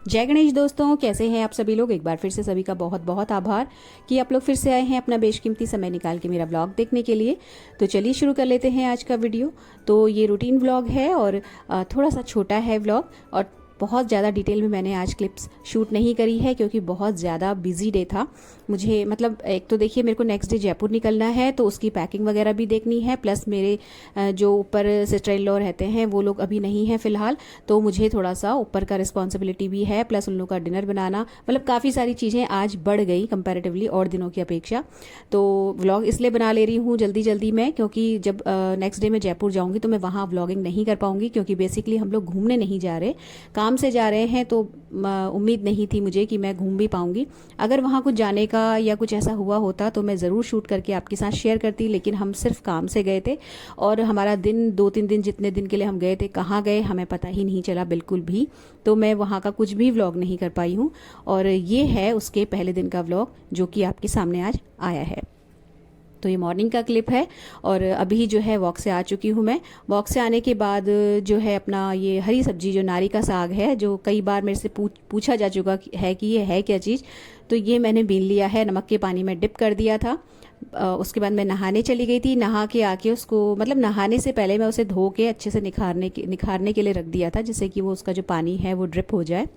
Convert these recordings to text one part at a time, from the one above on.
जय गणेश दोस्तों, कैसे हैं आप सभी लोग। एक बार फिर से सभी का बहुत बहुत आभार कि आप लोग फिर से आए हैं अपना बेशकीमती समय निकाल के मेरा व्लॉग देखने के लिए। तो चलिए शुरू कर लेते हैं आज का वीडियो। तो ये रूटीन व्लॉग है और थोड़ा सा छोटा है व्लॉग, और बहुत ज़्यादा डिटेल में मैंने आज क्लिप्स शूट नहीं करी है क्योंकि बहुत ज़्यादा बिजी डे था मुझे। मतलब एक तो देखिए, मेरे को नेक्स्ट डे जयपुर निकलना है तो उसकी पैकिंग वगैरह भी देखनी है, प्लस मेरे जो ऊपर सिस्टर इन लॉ रहते हैं वो लोग अभी नहीं हैं फ़िलहाल, तो मुझे थोड़ा सा ऊपर का रिस्पॉन्सिबिलिटी भी है, प्लस उन लोग का डिनर बनाना। मतलब काफ़ी सारी चीज़ें आज बढ़ गई कंपैरेटिवली और दिनों की अपेक्षा। तो व्लॉग इसलिए बना ले रही हूँ जल्दी जल्दी में, क्योंकि जब नेक्स्ट डे मैं जयपुर जाऊँगी तो मैं वहाँ व्लॉगिंग नहीं कर पाऊँगी, क्योंकि बेसिकली हम लोग घूमने नहीं जा रहे, काम से जा रहे हैं। तो उम्मीद नहीं थी मुझे कि मैं घूम भी पाऊंगी। अगर वहाँ कुछ जाने का या कुछ ऐसा हुआ होता तो मैं ज़रूर शूट करके आपके साथ शेयर करती, लेकिन हम सिर्फ काम से गए थे और हमारा दिन 2-3 दिन जितने दिन के लिए हम गए थे, कहाँ गए हमें पता ही नहीं चला बिल्कुल भी। तो मैं वहाँ का कुछ भी व्लॉग नहीं कर पाई हूँ, और ये है उसके पहले दिन का व्लॉग जो कि आपके सामने आज आया है। तो ये मॉर्निंग का क्लिप है, और अभी जो है वॉक से आ चुकी हूँ मैं। वॉक से आने के बाद जो है अपना ये हरी सब्जी जो नारी का साग है, जो कई बार मेरे से पूछा जा चुका है कि ये है क्या चीज़, तो ये मैंने बीन लिया है, नमक के पानी में डिप कर दिया था। उसके बाद मैं नहाने चली गई थी। नहा के आके उसको, मतलब नहाने से पहले मैं उसे धो के अच्छे से निखारने के लिए रख दिया था, जिससे कि वो उसका जो पानी है वो ड्रिप हो जाए।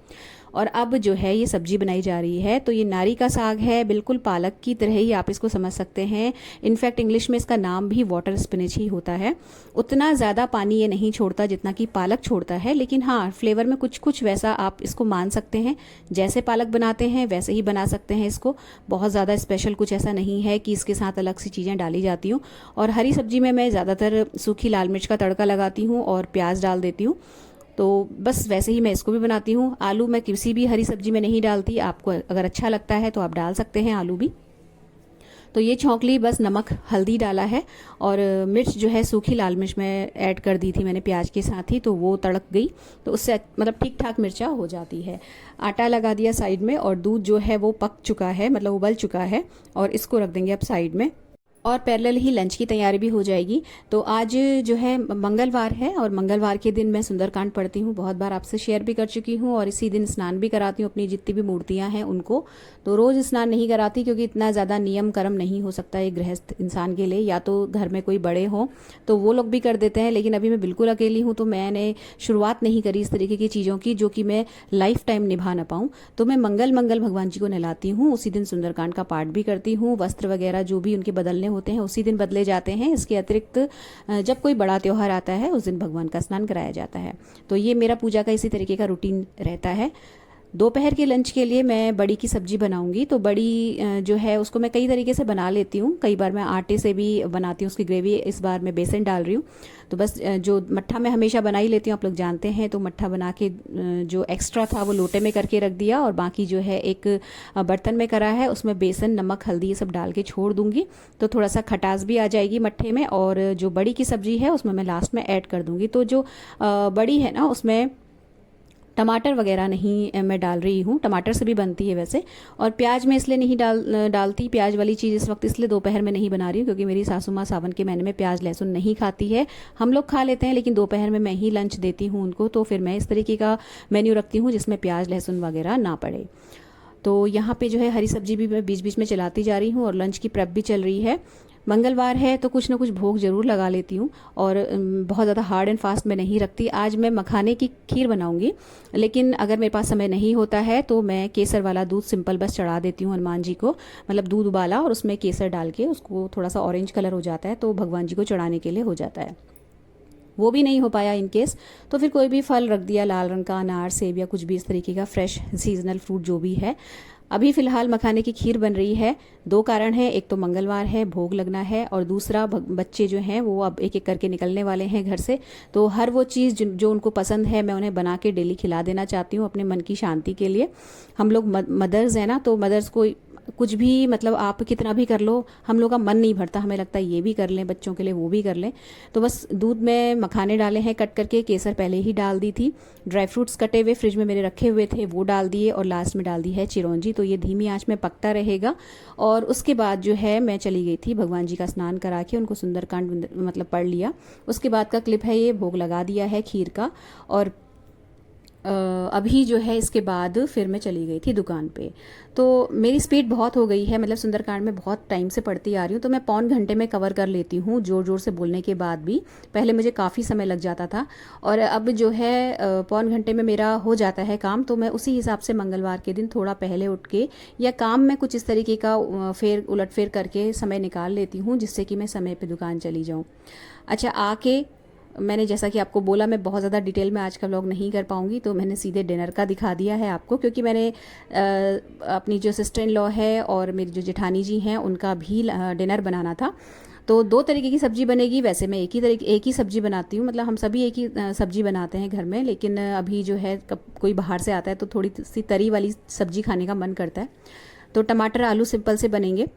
और अब जो है ये सब्जी बनाई जा रही है। तो ये नारी का साग है, बिल्कुल पालक की तरह ही आप इसको समझ सकते हैं। इनफैक्ट इंग्लिश में इसका नाम भी वाटर स्पिनच ही होता है। उतना ज़्यादा पानी ये नहीं छोड़ता जितना कि पालक छोड़ता है, लेकिन हाँ, फ्लेवर में कुछ कुछ वैसा आप इसको मान सकते हैं। जैसे पालक बनाते हैं वैसे ही बना सकते हैं इसको। बहुत ज़्यादा स्पेशल कुछ ऐसा नहीं है कि इसके साथ अलग सी चीज़ें डाली जाती हूँ। और हरी सब्जी में मैं ज़्यादातर सूखी लाल मिर्च का तड़का लगाती हूँ और प्याज डाल देती हूँ। तो बस वैसे ही मैं इसको भी बनाती हूँ। आलू मैं किसी भी हरी सब्जी में नहीं डालती, आपको अगर अच्छा लगता है तो आप डाल सकते हैं आलू भी। तो ये छौंकली बस नमक हल्दी डाला है, और मिर्च जो है सूखी लाल मिर्च में ऐड कर दी थी मैंने प्याज के साथ ही, तो वो तड़क गई, तो उससे मतलब ठीक ठाक मिर्चा हो जाती है। आटा लगा दिया साइड में, और दूध जो है वो पक चुका है, मतलब उबल चुका है, और इसको रख देंगे अब साइड में। और पैरेलल ही लंच की तैयारी भी हो जाएगी। तो आज जो है मंगलवार है, और मंगलवार के दिन मैं सुंदरकांड पढ़ती हूँ, बहुत बार आपसे शेयर भी कर चुकी हूँ, और इसी दिन स्नान भी कराती हूँ अपनी जितनी भी मूर्तियाँ हैं उनको। तो रोज़ स्नान नहीं कराती क्योंकि इतना ज़्यादा नियम कर्म नहीं हो सकता एक गृहस्थ इंसान के लिए, या तो घर में कोई बड़े हों तो वो लोग भी कर देते हैं, लेकिन अभी मैं बिल्कुल अकेली हूँ, तो मैंने शुरुआत नहीं करी इस तरीके की चीज़ों की जो कि मैं लाइफ टाइम निभा ना पाऊँ। तो मैं मंगल भगवान जी को नहलाती हूँ, उसी दिन सुंदरकांड का पाठ भी करती हूँ। वस्त्र वगैरह जो भी उनके बदलने होते हैं उसी दिन बदले जाते हैं। इसके अतिरिक्त जब कोई बड़ा त्यौहार आता है उस दिन भगवान का स्नान कराया जाता है। तो ये मेरा पूजा का इसी तरीके का रूटीन रहता है। दोपहर के लंच के लिए मैं बड़ी की सब्जी बनाऊंगी। तो बड़ी जो है उसको मैं कई तरीके से बना लेती हूँ। कई बार मैं आटे से भी बनाती हूँ उसकी ग्रेवी, इस बार मैं बेसन डाल रही हूँ। तो बस जो मट्ठा मैं हमेशा बना ही लेती हूँ, आप लोग जानते हैं। तो मट्ठा बना के जो एक्स्ट्रा था वो लोटे में करके रख दिया, और बाकी जो है एक बर्तन में करा है, उसमें बेसन नमक हल्दी ये सब डाल के छोड़ दूंगी, तो थोड़ा सा खटास भी आ जाएगी मट्ठे में। और जो बड़ी की सब्जी है उसमें मैं लास्ट में ऐड कर दूंगी। तो जो बड़ी है ना, उसमें टमाटर वगैरह नहीं मैं डाल रही हूँ, टमाटर से भी बनती है वैसे। और प्याज में इसलिए नहीं डालती प्याज वाली चीज़ इस वक्त, इसलिए दोपहर में नहीं बना रही हूँ क्योंकि मेरी सासू माँ सावन के महीने में प्याज लहसुन नहीं खाती है। हम लोग खा लेते हैं, लेकिन दोपहर में मैं ही लंच देती हूँ उनको, तो फिर मैं इस तरीके का मेन्यू रखती हूँ जिसमें प्याज लहसुन वगैरह ना पड़े। तो यहाँ पे जो है हरी सब्जी भी मैं बीच बीच में चलाती जा रही हूँ, और लंच की प्रेप भी चल रही है। मंगलवार है तो कुछ ना कुछ भोग जरूर लगा लेती हूँ, और बहुत ज़्यादा हार्ड एंड फास्ट में नहीं रखती। आज मैं मखाने की खीर बनाऊंगी, लेकिन अगर मेरे पास समय नहीं होता है तो मैं केसर वाला दूध सिंपल बस चढ़ा देती हूँ हनुमान जी को। मतलब दूध उबाला और उसमें केसर डाल के उसको थोड़ा सा ऑरेंज कलर हो जाता है, तो भगवान जी को चढ़ाने के लिए हो जाता है। वो भी नहीं हो पाया इन केस, तो फिर कोई भी फल रख दिया, लाल रंग का अनार सेब या कुछ भी इस तरीके का फ्रेश सीजनल फ्रूट जो भी है। अभी फिलहाल मखाने की खीर बन रही है। दो कारण है, एक तो मंगलवार है, भोग लगना है, और दूसरा बच्चे जो हैं वो अब एक एक करके निकलने वाले हैं घर से। तो हर वो चीज़ जो उनको पसंद है मैं उन्हें बना के डेली खिला देना चाहती हूँ अपने मन की शांति के लिए। हम लोग मदर्स हैं ना, तो मदर्स को कुछ भी, मतलब आप कितना भी कर लो, हम लोग का मन नहीं भरता, हमें लगता है ये भी कर लें बच्चों के लिए, वो भी कर लें। तो बस दूध में मखाने डाले हैं कट करके, केसर पहले ही डाल दी थी, ड्राई फ्रूट्स कटे हुए फ्रिज में मेरे रखे हुए थे वो डाल दिए, और लास्ट में डाल दी है चिरौंजी। तो ये धीमी आंच में पकता रहेगा। और उसके बाद जो है मैं चली गई थी भगवान जी का स्नान करा के, उनको सुंदरकांड मतलब पढ़ लिया। उसके बाद का क्लिप है ये, भोग लगा दिया है खीर का। और अभी जो है इसके बाद फिर मैं चली गई थी दुकान पे। तो मेरी स्पीड बहुत हो गई है, मतलब सुंदरकांड में बहुत टाइम से पढ़ती आ रही हूँ, तो मैं पौन घंटे में कवर कर लेती हूँ ज़ोर ज़ोर से बोलने के बाद भी। पहले मुझे काफ़ी समय लग जाता था और अब जो है पौन घंटे में मेरा हो जाता है काम। तो मैं उसी हिसाब से मंगलवार के दिन थोड़ा पहले उठ के या काम में कुछ इस तरीके का फेर उलट फेर करके समय निकाल लेती हूँ, जिससे कि मैं समय पर दुकान चली जाऊँ। अच्छा, आके मैंने जैसा कि आपको बोला, मैं बहुत ज़्यादा डिटेल में आज का व्लॉग नहीं कर पाऊँगी, तो मैंने सीधे डिनर का दिखा दिया है आपको, क्योंकि मैंने अपनी जो सिस्टर इन लॉ है और मेरी जो जेठानी जी हैं उनका भी डिनर बनाना था। तो 2 तरीके की सब्ज़ी बनेगी। वैसे मैं एक ही सब्ज़ी बनाती हूँ, मतलब हम सभी एक ही सब्ज़ी बनाते हैं घर में, लेकिन अभी जो है कोई बाहर से आता है तो थोड़ी सी तरी वाली सब्ज़ी खाने का मन करता है। तो टमाटर आलू सिंपल से बनेंगे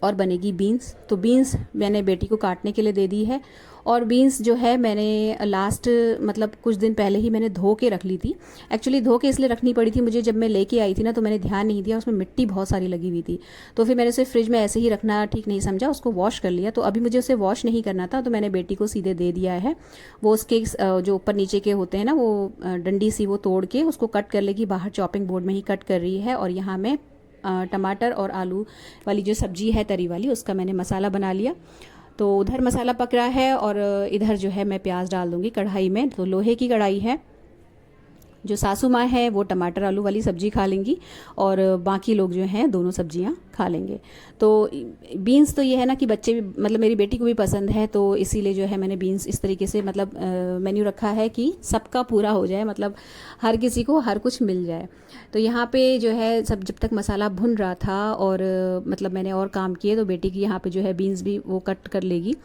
और बनेगी बीन्स। तो बीन्स मैंने बेटी को काटने के लिए दे दी है, और बीन्स जो है मैंने लास्ट मतलब कुछ दिन पहले ही मैंने धो के रख ली थी। एक्चुअली धो के इसलिए रखनी पड़ी थी मुझे, जब मैं लेके आई थी ना तो मैंने ध्यान नहीं दिया, उसमें मिट्टी बहुत सारी लगी हुई थी, तो फिर मैंने उसे फ्रिज में ऐसे ही रखना ठीक नहीं समझा, उसको वॉश कर लिया। तो अभी मुझे उसे वॉश नहीं करना था, तो मैंने बेटी को सीधे दे दिया है। वो उसके जो ऊपर नीचे के होते हैं ना, वो डंडी सी वो तोड़ के उसको कट कर लेगी, बाहर चॉपिंग बोर्ड में ही कट कर रही है। और यहाँ मैं टमाटर और आलू वाली जो सब्जी है तरी वाली, उसका मैंने मसाला बना लिया। तो उधर मसाला पक रहा है और इधर जो है मैं प्याज डाल दूंगी कढ़ाई में। तो लोहे की कढ़ाई है। जो सासू माँ है वो टमाटर आलू वाली सब्जी खा लेंगी और बाकी लोग जो हैं दोनों सब्जियां खा लेंगे। तो बीन्स तो ये है ना कि बच्चे भी, मतलब मेरी बेटी को भी पसंद है, तो इसीलिए जो है मैंने बीन्स इस तरीके से मतलब मेन्यू रखा है कि सबका पूरा हो जाए, मतलब हर किसी को हर कुछ मिल जाए। तो यहाँ पे जो है सब जब तक मसाला भुन रहा था और मतलब मैंने और काम किए, तो बेटी की यहाँ पे जो है बीन्स भी वो कट कर लेगी।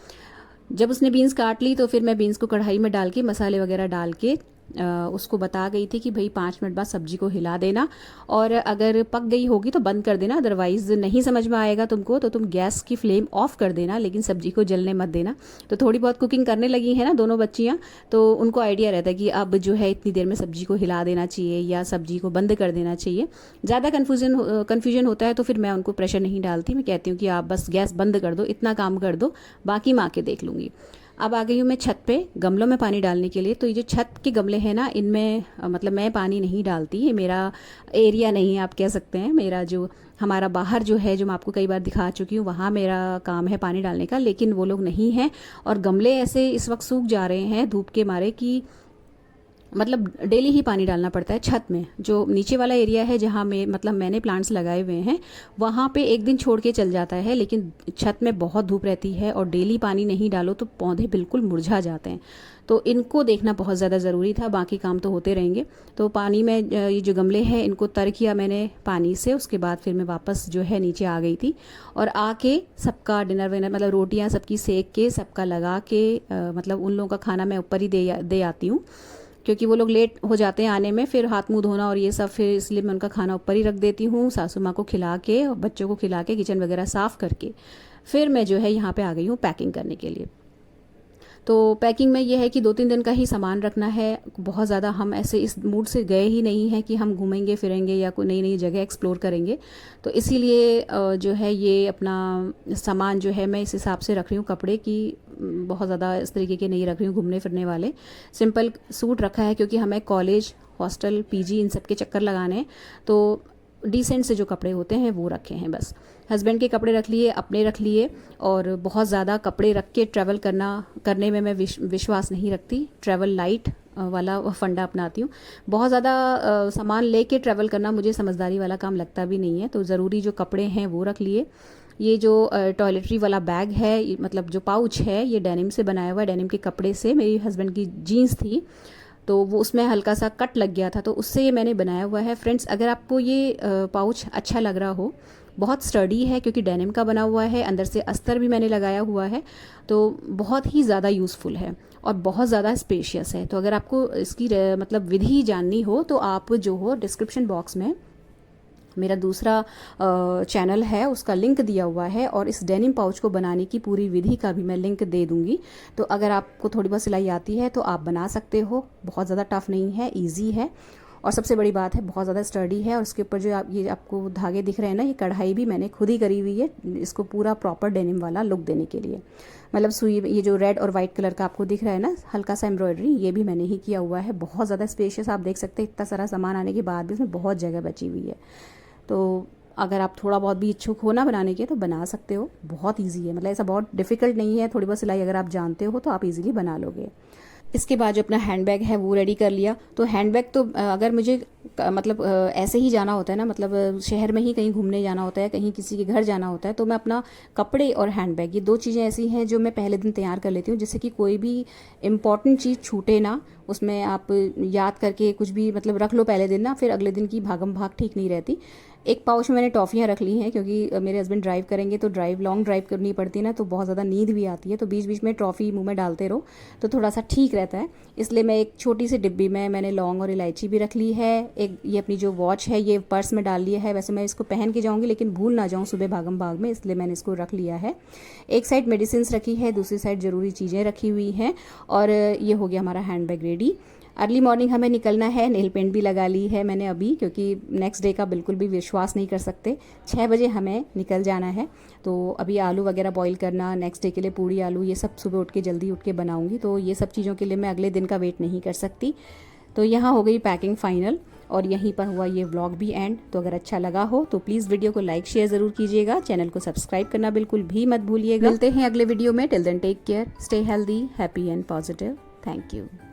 जब उसने बीन्स काट ली तो फिर मैं बीन्स को कढ़ाई में डाल के मसाले वगैरह डाल के उसको बता गई थी कि भाई 5 मिनट बाद सब्जी को हिला देना, और अगर पक गई होगी तो बंद कर देना, अदरवाइज़ नहीं समझ में आएगा तुमको तो तुम गैस की फ्लेम ऑफ कर देना, लेकिन सब्जी को जलने मत देना। तो थोड़ी बहुत कुकिंग करने लगी है ना दोनों बच्चियाँ, तो उनको आइडिया रहता है कि अब जो है इतनी देर में सब्जी को हिला देना चाहिए या सब्जी को बंद कर देना चाहिए। ज़्यादा कन्फ्यूजन होता है तो फिर मैं उनको प्रेशर नहीं डालती, मैं कहती हूँ कि आप बस गैस बंद कर दो, इतना काम कर दो, बाकी मैं आके देख लूँगी। अब आ गई हूँ मैं छत पे गमलों में पानी डालने के लिए। तो ये जो छत के गमले हैं ना, इनमें मतलब मैं पानी नहीं डालती, ये मेरा एरिया नहीं है आप कह सकते हैं। मेरा जो हमारा बाहर जो है, जो मैं आपको कई बार दिखा चुकी हूँ, वहाँ मेरा काम है पानी डालने का, लेकिन वो लोग नहीं हैं और गमले ऐसे इस वक्त सूख जा रहे हैं धूप के मारे कि मतलब डेली ही पानी डालना पड़ता है। छत में जो नीचे वाला एरिया है जहाँ में मतलब मैंने प्लांट्स लगाए हुए हैं, वहाँ पे एक दिन छोड़ के चल जाता है, लेकिन छत में बहुत धूप रहती है और डेली पानी नहीं डालो तो पौधे बिल्कुल मुरझा जाते हैं। तो इनको देखना बहुत ज़्यादा ज़रूरी था, बाकी काम तो होते रहेंगे। तो पानी में ये जो गमले हैं इनको तर किया मैंने पानी से, उसके बाद फिर मैं वापस जो है नीचे आ गई थी और आके सबका डिनर विनर मतलब रोटियाँ सबकी सेक के सबका लगा के मतलब उन लोगों का खाना मैं ऊपर ही दे आती हूँ, क्योंकि वो लोग लेट हो जाते हैं आने में, फिर हाथ मुंह धोना और ये सब, फिर इसलिए मैं उनका खाना ऊपर ही रख देती हूँ। सासू माँ को खिला के और बच्चों को खिला के किचन वगैरह साफ़ करके फिर मैं जो है यहाँ पे आ गई हूँ पैकिंग करने के लिए। तो पैकिंग में ये है कि 2-3 दिन का ही सामान रखना है। बहुत ज़्यादा हम ऐसे इस मूड से गए ही नहीं हैं कि हम घूमेंगे फिरेंगे या कोई नई नई जगह एक्सप्लोर करेंगे, तो इसीलिए जो है ये अपना सामान जो है मैं इस हिसाब से रख रही हूँ। कपड़े की बहुत ज़्यादा इस तरीके के नहीं रख रही हूँ घूमने फिरने वाले। सिंपल सूट रखा है क्योंकि हमें कॉलेज हॉस्टल पीजी इन सब के चक्कर लगाने हैं, तो डिसेंट से जो कपड़े होते हैं वो रखे हैं बस। हस्बैंड के कपड़े रख लिए, अपने रख लिए, और बहुत ज़्यादा कपड़े रख के ट्रैवल करने में मैं विश्वास नहीं रखती। ट्रैवल लाइट वाला फंडा अपनाती हूँ। बहुत ज़्यादा सामान लेके ट्रैवल करना मुझे समझदारी वाला काम लगता भी नहीं है। तो ज़रूरी जो कपड़े हैं वो रख लिए। ये जो टॉयलेटरी वाला बैग है, मतलब जो पाउच है, ये डेनिम से बनाया हुआ है, डेनिम के कपड़े से। मेरी हस्बैंड की जीन्स थी तो वो उसमें हल्का सा कट लग गया था, तो उससे ये मैंने बनाया हुआ है। फ्रेंड्स, अगर आपको ये पाउच अच्छा लग रहा हो, बहुत स्टडी है क्योंकि डेनिम का बना हुआ है, अंदर से अस्तर भी मैंने लगाया हुआ है, तो बहुत ही ज़्यादा यूज़फुल है और बहुत ज़्यादा स्पेशियस है। तो अगर आपको इसकी मतलब विधि जाननी हो तो आप जो हो डिस्क्रिप्शन बॉक्स में मेरा दूसरा चैनल है, उसका लिंक दिया हुआ है, और इस डेनिम पाउच को बनाने की पूरी विधि का भी मैं लिंक दे दूंगी। तो अगर आपको थोड़ी बहुत सिलाई आती है तो आप बना सकते हो, बहुत ज़्यादा टफ नहीं है, इजी है। और सबसे बड़ी बात है बहुत ज़्यादा स्टर्डी है। और उसके ऊपर जो ये आपको धागे दिख रहे हैं ना, ये कढ़ाई भी मैंने खुद ही करी हुई है इसको पूरा प्रॉपर डेनिम वाला लुक देने के लिए। मतलब सुई, ये जो रेड और वाइट कलर का आपको दिख रहा है ना हल्का सा एम्ब्रॉयडरी, ये भी मैंने ही किया हुआ है। बहुत ज़्यादा स्पेशियस, आप देख सकते हैं इतना सारा सामान आने के बाद भी इसमें बहुत जगह बची हुई है। तो अगर आप थोड़ा बहुत भी इच्छुक हो ना बनाने के तो बना सकते हो, बहुत ईजी है। मतलब ऐसा बहुत डिफिकल्ट नहीं है, थोड़ी बहुत सिलाई अगर आप जानते हो तो आप इजीली बना लोगे। इसके बाद जो अपना हैंडबैग है वो रेडी कर लिया। तो हैंडबैग तो अगर मुझे मतलब ऐसे ही जाना होता है ना, मतलब शहर में ही कहीं घूमने जाना होता है, कहीं किसी के घर जाना होता है, तो मैं अपना कपड़े और हैंडबैग, ये 2 चीज़ें ऐसी हैं जो मैं पहले दिन तैयार कर लेती हूँ, जिससे कि कोई भी इम्पॉर्टेंट चीज़ छूटे ना। उसमें आप याद करके कुछ भी मतलब रख लो पहले दिन ना, फिर अगले दिन की भागम भाग ठीक नहीं रहती। एक पाउच में मैंने टॉफ़ियाँ रख ली हैं, क्योंकि मेरे हस्बैंड ड्राइव करेंगे तो लॉन्ग ड्राइव करनी पड़ती है ना, तो बहुत ज़्यादा नींद भी आती है, तो बीच बीच में टॉफ़ी मुंह में डालते रहो तो थोड़ा सा ठीक रहता है। इसलिए मैं एक छोटी सी डिब्बी में मैंने लौंग और इलायची भी रख ली है। एक ये अपनी जो वॉच है ये पर्स में डाल लिया है। वैसे मैं इसको पहन के जाऊँगी लेकिन भूल ना जाऊँ सुबह भागम भाग में, इसलिए मैंने इसको रख लिया है। एक साइड मेडिसिन रखी है, दूसरी साइड ज़रूरी चीज़ें रखी हुई हैं। और ये हो गया हमारा हैंडबैग रेडी। अर्ली मॉर्निंग हमें निकलना है, नेल पेंट भी लगा ली है मैंने अभी, क्योंकि नेक्स्ट डे का बिल्कुल भी विश्वास नहीं कर सकते। 6 बजे हमें निकल जाना है। तो अभी आलू वगैरह बॉईल करना, नेक्स्ट डे के लिए पूड़ी आलू, ये सब सुबह उठ के जल्दी उठ के बनाऊंगी, तो ये सब चीज़ों के लिए मैं अगले दिन का वेट नहीं कर सकती। तो यहाँ हो गई पैकिंग फाइनल और यहीं पर हुआ ये व्लॉग भी एंड। तो अगर अच्छा लगा हो तो प्लीज़ वीडियो को लाइक शेयर ज़रूर कीजिएगा, चैनल को सब्सक्राइब करना बिल्कुल भी मत भूलिएगा। मिलते हैं अगले वीडियो में। Till then take care, stay healthy, happy and positive. Thank you.